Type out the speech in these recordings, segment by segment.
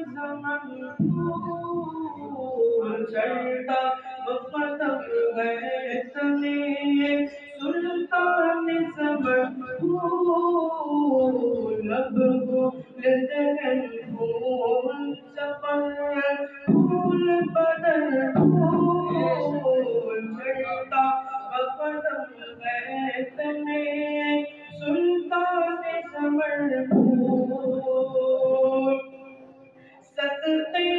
زمن پھول چڑھتا بقدم ہے تمہیں سلطان زمن پھول لب لدہن پھول سفر پھول بدن پھول چڑھتا بقدم ہے تمہیں سلطان زمن پھول صدقے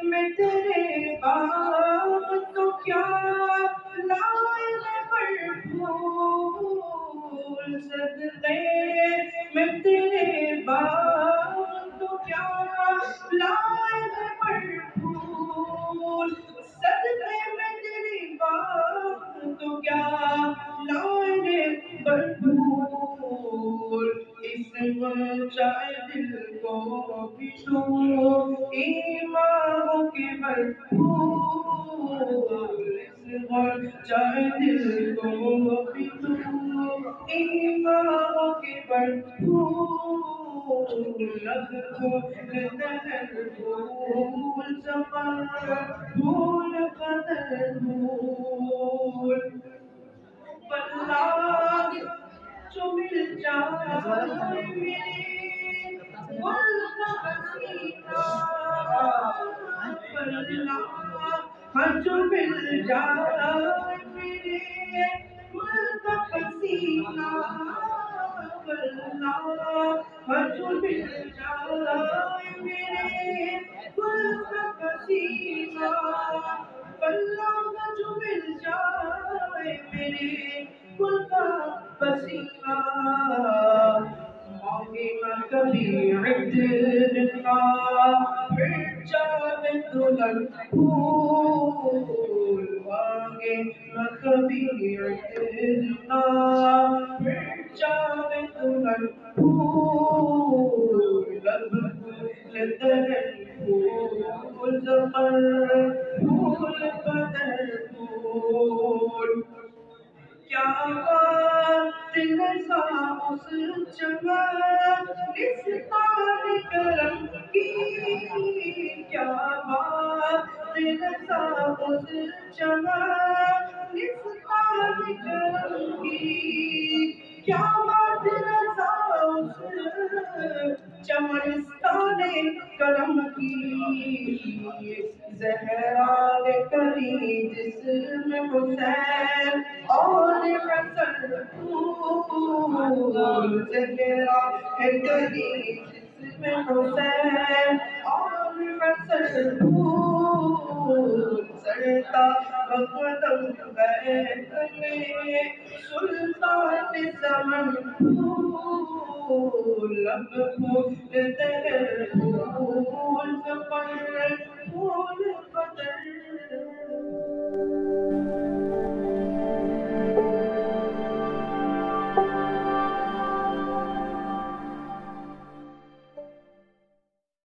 میں تیرے باغ تو کیا لائے پھول صدقے میں تیرے باغ تو کیا لائے پھول صدقے میں تیرے باغ تو کیا لائے پھول اس چاہے دل کو بھی تو ایمان کے بھرپور اس چاہے دل کو بھی تو ایمان کے بھرپور لب لدہن پھول زمان پھول بدن پھول پلاگ جو مل جائے میرے گل کا حسینہ پلاگ جو مل جائے میرے گل کا حسینہ پلاگ جو مل جائے میرے گل کا حسینہ پلاگ جو مل جائے میرے گل کا پسینہ مانگے نہ کبھی عطر کا پھر جاوے دلہن پھول مانگے نہ کبھی عطر کا پھر جاوے دلہن پھول لب لدہن پھول زمن پھول بدن پھول کیا بات نسا اس چمن نثار کرم کی کیا بات نسا اس چمن نثار کرم کی کیا بات نسا اس چمنستان کرم کی زہرا کری جسم حسین اور حسن پھول زہرا کری جسم حسین اور حسن پھول چڑھتا بقدم بیت میں سلطان زمن پھول لب لدہن